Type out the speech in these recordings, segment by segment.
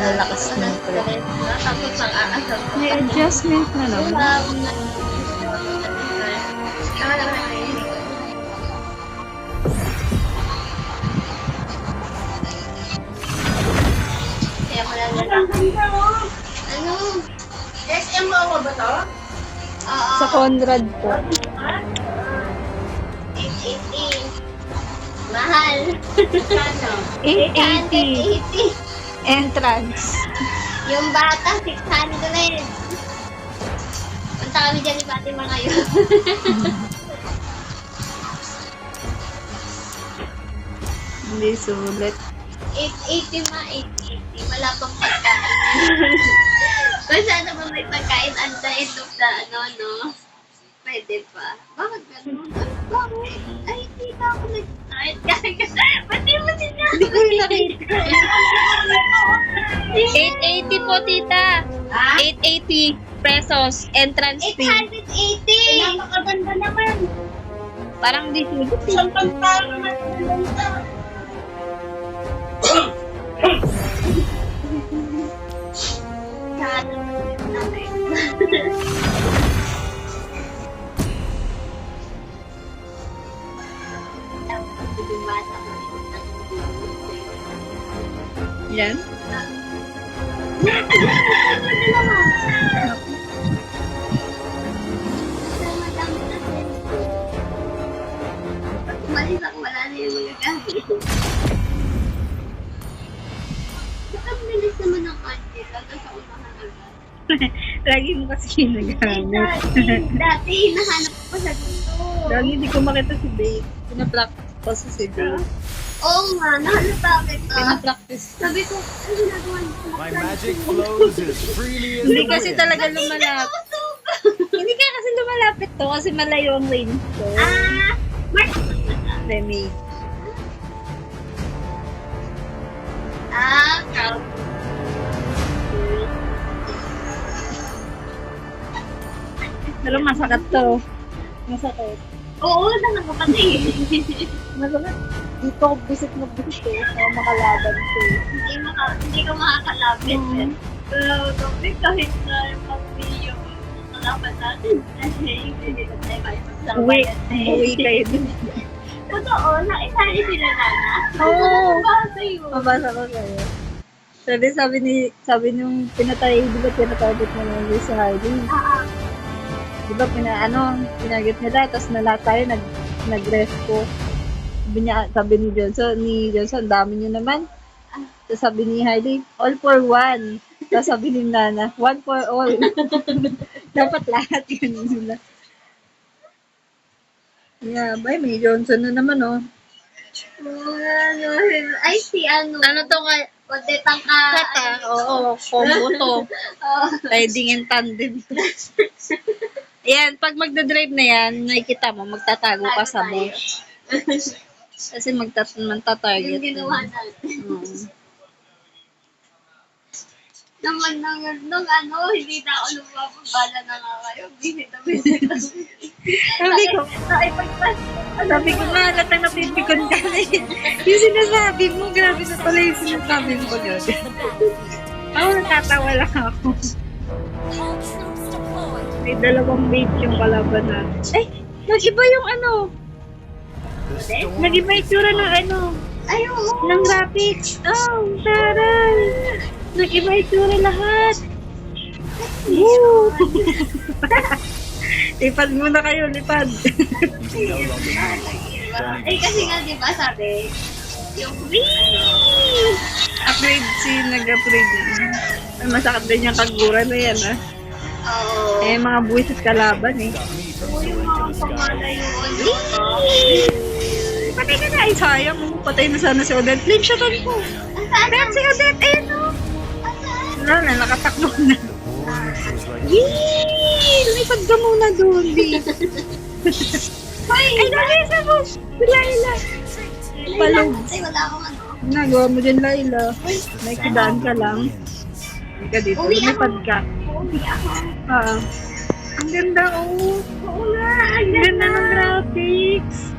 Malakas na ito. Tapos ang aasal ko. May adjustment na naman. Kaya ko lang ano? SM mo ba to? Oo. Sa Conrad po. 880. Mahal. 880. 880. Entrance. Yung bata, 600. Punta kami dyan ni Fatima ngayon. Hindi sulit. 880 ma, 880. Wala pang pagkain. Kung sana ba may pagkain at the end of the ano, no? Pwede pa. Bakit ganun? Bakit? Ay, hindi ka ako nag-start. Pati mo sinabi. Hindi ko yung nakita. 880 po, tita. Ha? 880 pesos. Entrance fee. 880! Napakaganda naman. Parang di sulit. Isang pagkaro na ganda. Sana natin. Tapos yung bata ko Yan. Umalis ako, wala na yung mga gamit. Ang bilis naman ng kante, lalo sa unahan agad. Lagi mo kasi ginagamit. Dati, hinahanap ko pa sa gusto. Lagi hindi ko makita si Babe. Pinapractice ko si Babe. Oo nga, nahanap pa kita. Pinapractice. Sabi ko, ano ginagawa niyo? My magic flows as freely as Hindi the kasi wind. talaga lumalapit. Hindi kaya kasi lumalapit to kasi malayo ang range ko. Ah, Mark. Remy. Ah, cow. Pero masakit to. Masakit. Oo, naman ko kasi. Masakit. Dito ko bisit na bisit eh. So, makalaban ko eh. Hindi ka makakalapit. Pero, topic kahit na yung pag-video, kalaban natin. Kasi, hindi na tayo kayo magsabayan eh. Uwi kayo dun. Totoo, naisali sila nana. Oo. Para sa'yo. Mabasa ko sa'yo. Sabi nung pinatay, di ba pinatawag mo na sa Hardy? Di ba pinagit nila, tapos nala tayo, nag-resco. Sabi ni Johnson, dami nyo naman. Tapos sabi ni Hardy, all for one. Tapos sabi ni Nana, one for all. Dapat lahat yun nila. Yeah, bay, may Johnson na naman, oh. Ay, si ano. Ano to kay? Kodetang ka. Kata, oo, combo to. Riding in tandem. Yan, pag magdadrive na yan, nakikita mo, magtatago ka sa bush. Kasi magtatarget. Yung ginawa natin. Naman nung ano, hindi na ako lumababala na nga kayo. Bisit na. Sabi ko nga, latang napipikon ka na yun. Yung sinasabi mo, grabe na pala yung sinasabi mo yun. Ako, natatawa lang ako. May dalawang bait yung kalaban natin. Ay, nag-iba yung ano. Nag-iba yung tsura ng ano. Ay, oo. Ng graphics. Oh, taray. Nag-iba yung tsura lahat. Woo! Lipad muna kayo, lipad. Eh, kasi nga, di ba, sabi, yung Upgrade nag-upgrade. Ay, masakit din yung kagura na yan, ah. oo. Eh, mga buwisit kalaban, eh. Yung mga pamalayon. Patay ka na. Ay, sayang. Patay na sana si Odette. Flame shotan ko. Asan? Si Odette, eh, no? Wala na, nakatakbo na. Yee! Lumipad ka muna doon, di. Ay, nalisa mo. Laila. Palog. Ay, wala akong ano. Nagawa mo din, Laila. May kidaan ka lang. Hindi ka dito. Uwi ako. Lumipad ka. Uwi ako. Ah. Ang ganda, oh. Oo nga. Ang ganda ng graphics.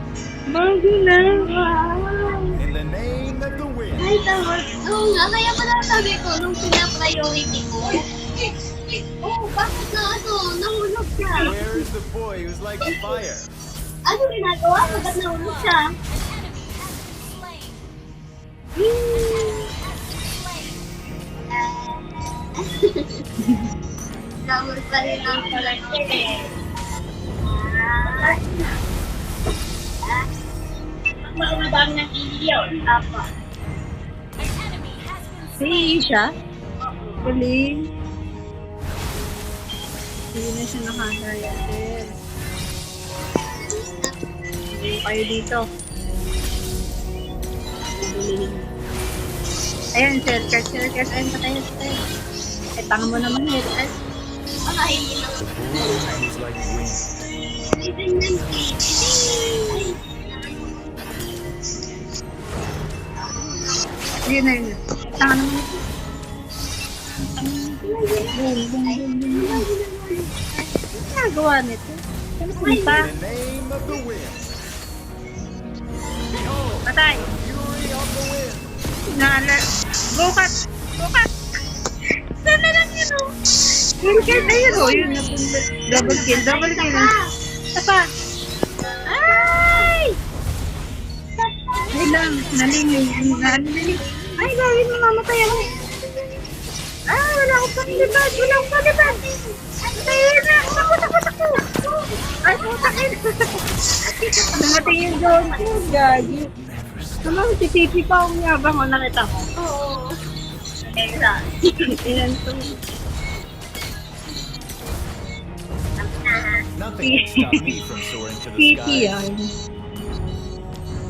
Bago na. Wow. In the name of the wind. Ay, tawag. Oo nga, kaya pala sabi ko, nung pina-priority ko. Oh, bakit na nahulog siya? Where is the boy who's like fire? Ano ginagawa? Bakit nahulog siya? Nahulog pa rin ang karakter eh. Magmabang ng iliyaw. Apa. Si Isha? Galing. Hindi na siya nakaka-reactive. Hindi kayo dito. Bubulihin. Ayan, circus. Ayun, patay. Eh, tanga mo naman, circus. Baka hindi na. The boy who's like wind. May ganyan eh. Yun. Tanga naman ito. Boom. Ano nagawa nito? Ano punta? In the name of the wind. Behold, Patay. fury of the wind. Nala. Bukat. Sana lang yun o. Circus. Ayun o. Yun napunta. Double kill. Tapa. Ay! Ay lang. Naling. Ay, gawin mo, mamatay ako. Ah, wala akong panlibad. Ayun na. Takbo. Ay, putakin. Dumating yung drone ko. Gagi. Naman, si Titi pa ang yabang. O, nakita ko. Oo. Ayan to. Nothing can stop me from soaring to the Titi sky. yan.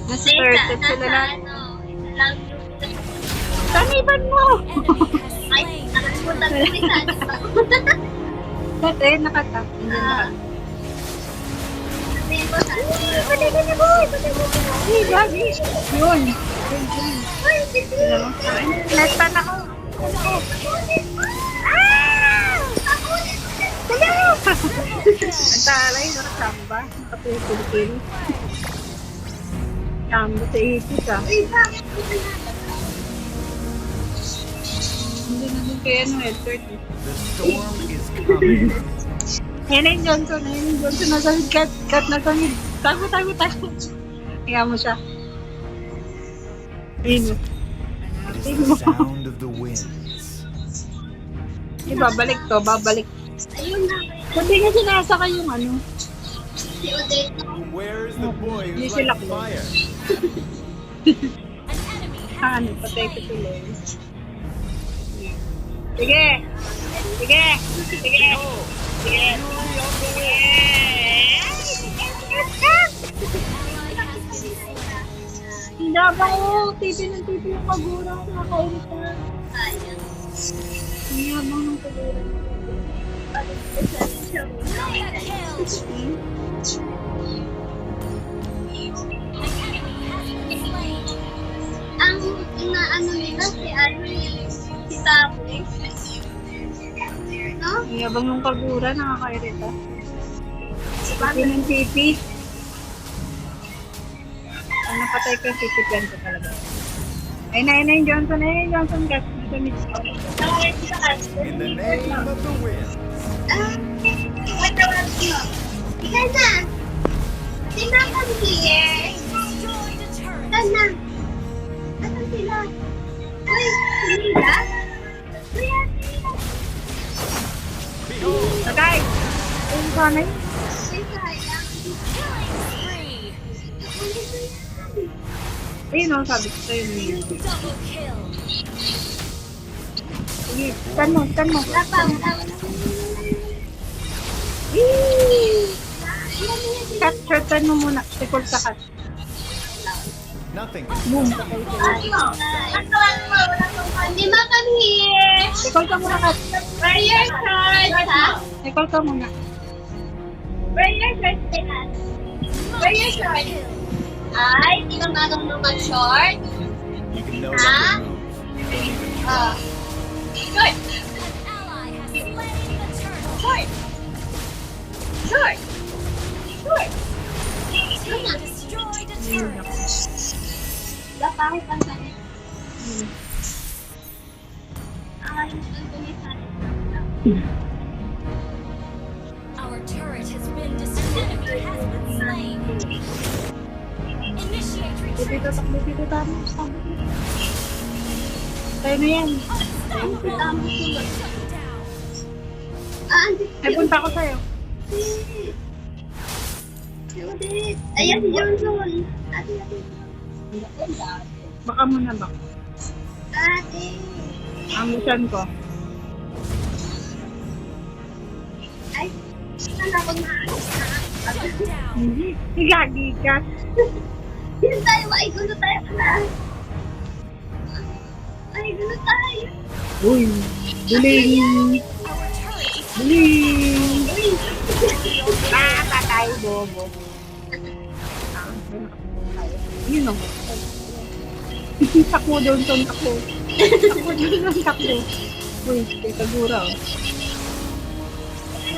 Nasa Teka, 30 sila lang. isa lang yung Taniban mo! ay, nakalimutan ko si Sani pa. Dati, nakatap. Hindi na. Sabihin ko Sani. Patay ka niya, boy! Ay, gagi. Yun. Uy, Titi! Nastan ako. Ah! Dali! Ang talay, nakasamba. Nakapulipil. Samba sa itis, ah. Uy, bakit? Hindi na din kaya no headshot. The storm is coming. Ayan yung Johnson. Nasa cut na samid. Tago. Kaya mo siya. Ayun mo. It is the sound of the winds. Babalik. Ayun na. Kundi nga sinasaka yung ano. Si Odette. Where is the boy Hindi who's sila like close. fire? Ano, patay ko tuloy. Sige. Behold, fury of the wind. Hindi ba ko, tipi yung pagura. Nakakainit na. Sayang. Ang yabang ng pagura. Balik ko sa show. Ang inaano nila si Tapoy. No? Ang yabang ng pagura, nakakairita. Pati ng tipi. Ang napatay ko yung tipi plan ko talaga. Ayun na yung Johnson. Kasi nasa mid spot. In the name of the wind. What the world mo? Ikaw na! Tingnan mo here! Saan na? Asan sila? Uy! Sila? Uy! Behold, Tagay! Ayun sana yun. Uy! Sayang! Ayun o, sabi ko sa'yo na yun. Sige, scan mo. Tapaw! Shortcut mo muna. Sikol sa cut. nothing Boom. can stop me from Hindi ba kami here? Sikol ka muna cut. Where your cards, ha? Sikol ka muna. Where your cards, ha? Where your cards? Ay, di ka marunong mag-short? You can no Ah? longer move. Don't even try. Short! Short! Short! Short! Ano na? Lapangit ang sanin. Doon kumisalit. Our turret has been destroyed. Enemy has been slain. Initiate retreat. Dito tayo. Sabi ko. Tayo na yan. Unstoppable. Shut down. Andit Ay, punta ko sa'yo. Judith. Ayan si Johnson. Ate. Baka muna ba? Ate. Amusan ko. Ay, saan ako naalis na? Shut down. Hindi. Gagi ka. Yun tayo, ay gulo tayo pala. Ay gulo tayo. Uy. Buling. Our turret is Buling. Uy. Tatay, bobo. Yun o. Takbo doon, son, takbo. Takbo doon, takbo. Uy, kay Kagura o.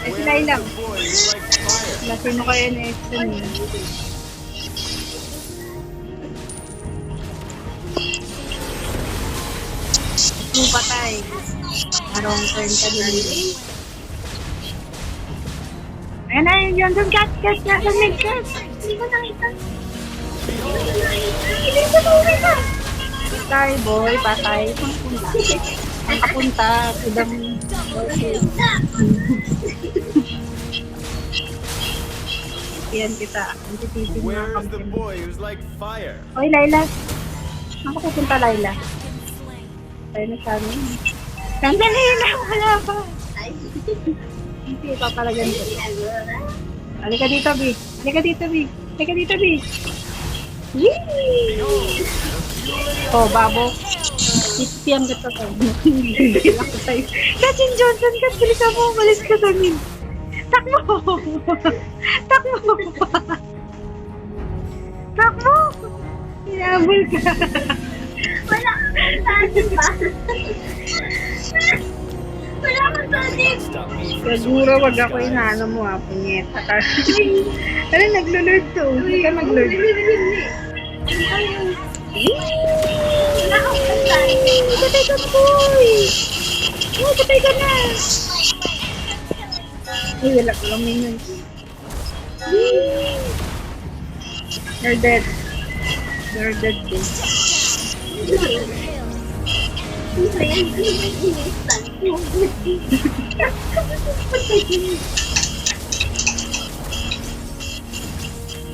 Ay, sila lang. Boy, you like fire. Lasino kayo na extra niya. Ito patay. Arong turn ka din. Ayan na yun, Johnson, cut, nasa mid-cut. Hindi ko nakita. Patay, boy, patay. Ang kapunta, udang. Yan kita. Ang tititin mga Where's the kampiyon. boy who's like fire? Oy, Laila. Ako pupunta, Laila. been slain. Tayo na sa amin. Sandali na, wala pa. Ay. Hindi, papalagan ko. Halika dito, B. Halika dito, B. Halika dito, B. Yee! Oh, babo. Sisiyan kita to. Hindi lang ko sa'yo. Kachin Johnson, bilis mo, umalis ka sa amin. Takbo! Takbo! Takbo! Hinabol ka. Wala kang satin ba? Wala kang satin. Stop me from Siguro wag ako inaano mo ha, punyeta ka. Ano, naglo-lord to. Hindi ka mag-lord. Wala kang satin. Patay ka, boy! Oh, patay ka na! Ay, wala ko lang minions. You're dead. You're dead, dude.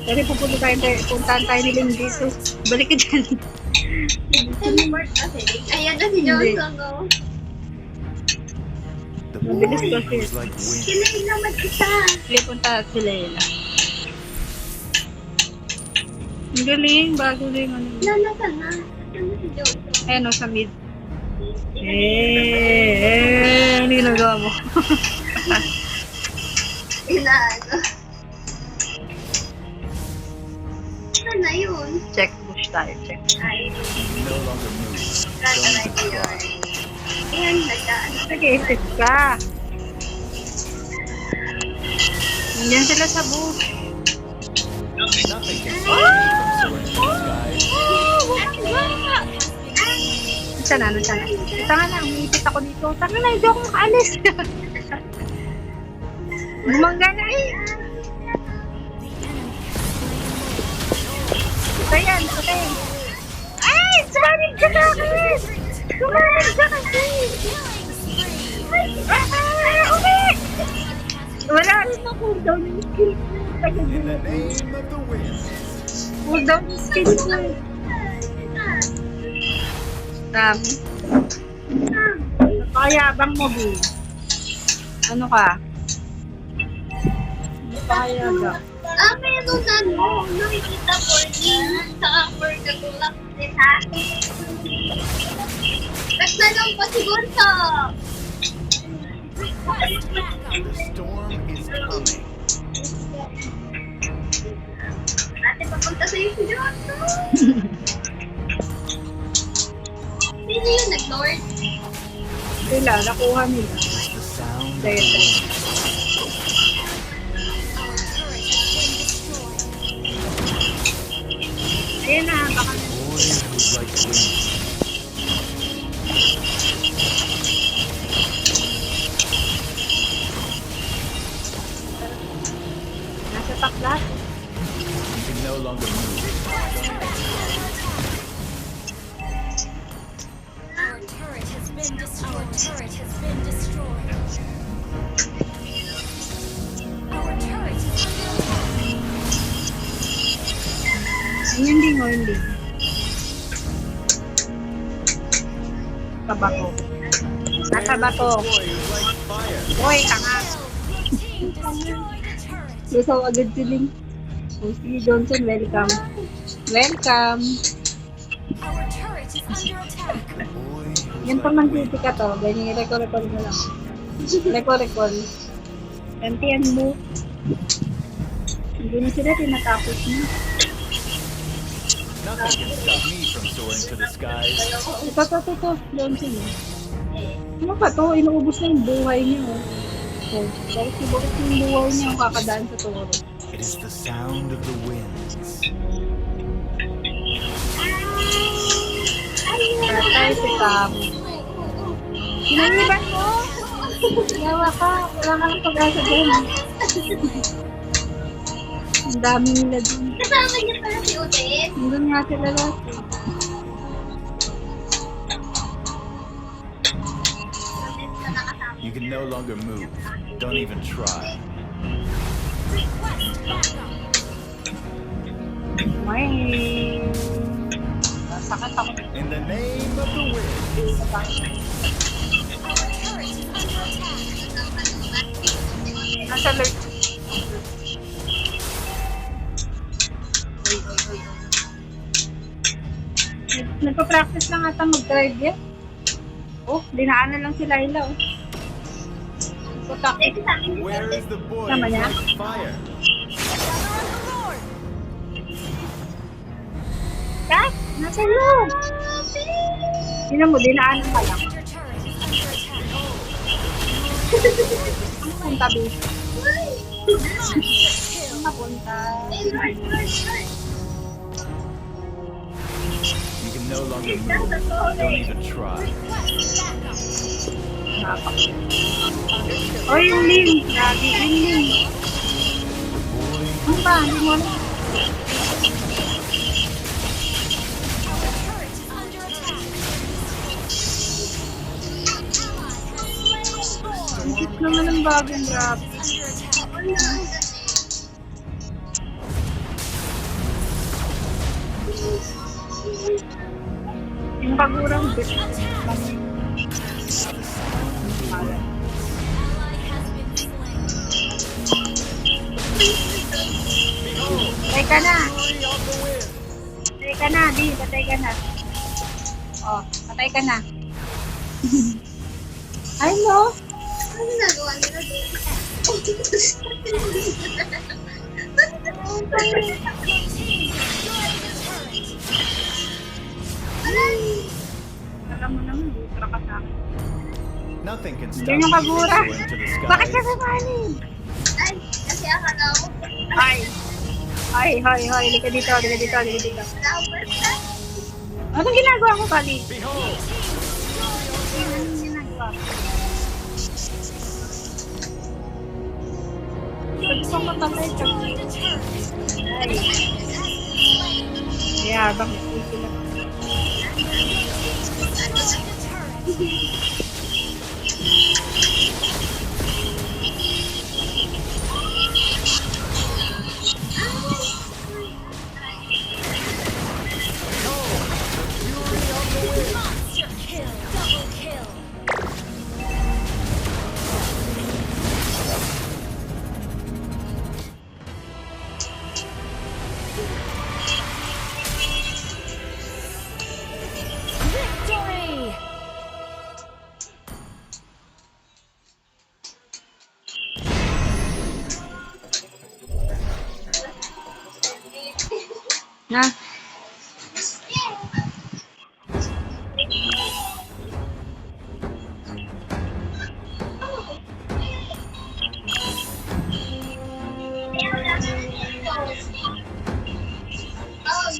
Pero puntahan tayo ni Lindy. So, balik ka dyan. Ayan na si Johnson, no? The Mabilis boy kasi. who's like wind. Kinain naman kita. Sige, punta sila yun. Ang galing, bago din. Nalasa na. Ayan na si Johnson. Ayan o, sa mid. Ano yung nagawa mo? Inaano. Ano na yun? Check push tayo, check. Ay, No longer move. nataray ko yun. Ayan, nagdaan. Sige, isip ka. Nandiyan sila sa bush. Nothing can stop me from soaring through the skies. Sana na. Tanga na, umipit ako dito. Tanga na, hindi ako makaalis. Bumangga na eh. Patay. Ay, sumanig ka na akin! Sumanig ka kasi! Umi! Wala rin na cooldown yung skill ko. In the name of the wind. Cooldown yung skill ko. Dami. Napakayabang mo, B. Ano ka? Napakayabang. Meron na no. Nakikita ko din. Saka for katulak din ha. Nagtanong pa si Gonzo. The storm is coming. Ate, papunta sa'yo si Gonzo. Sino yung nag-lord? Sila, nakuha nila. The sound of Dahil, the wind. ayun na, baka Boy who's like wind. Nasa top lahat. You can no longer move. Our turret has been destroyed. Our turret has been destroyed. Our turret is under attack. Ayun din o hindi. Tabako. Nasa bato. Boy, you like fire. Uy, tanga. Your team destroyed a turret. Lusaw agad siling. O sige, Johnson, welcome. Welcome. Our turret is under attack. Boy, who's Yan like pang wind. nagtitika to. Ganyan, recall mo lang. Recall. Gantihan mo. Hindi na sila tinatapos mo. Nothing can stop me from soaring to the skies. Ito, Johnson. Ano pa to? Inuubos na yung buhay niya. Oh, bakit yung buhay niya ang kakadaan sa toro? It is the sound of the winds. Patay si Cam. Sinangiban mo? Yawa ka. Wala ka ng pag-asa dyan. Ang dami nila dun. Kasama niya pala si Odette. Nandun nga sila lahat. You can no longer move. Don't even try. Request backup. May... Sakit ako. In the name of the wind. Our turret is under attack. Nasa alert. Nagpa-practice lang ata mag-drive yan. Oh, dinaanan lang sila ila oh. Nagpa-practice. Where is the boy Sama who niya? likes fire? Ha? Nasa loob. Tingnan mo, dinaanan pa lang. Your turret is under attack. Ang punta, babe. Monster kill. Ang napunta. You can no longer move. Don't even try. Request backup. Oh, yung Ling. Lagi yung Ling. Ano ba? Hindi mo alam. Our turret is under attack. Ang cute naman ng bagong grab. Under attack. Yung kagurang bit. Ally has been slain. Patay ka na. Fury of the wind. Patay ka na, Di. Patay ka na. Oh, patay ka na. Ay, no. Ano nagawa nila doon? Alam mo naman, ultra ka sa akin. Nothing can stop Yan me yung from kagura. soaring to the Bakit ka skies. sasali? Ay, kasi akala ko, Ay. Ay, hoy, hoy. Lika dito, lika dito, lika dito. flower ka. Anong ginagawa ko, Kali? Behold, Anong ginagawa ko? Pwede pang matangay ka. Destroyed a turret. Ay. Kaya, bakit sila? Destroyed a turret. Monster kill. Double kill. Victory! Na? Oh,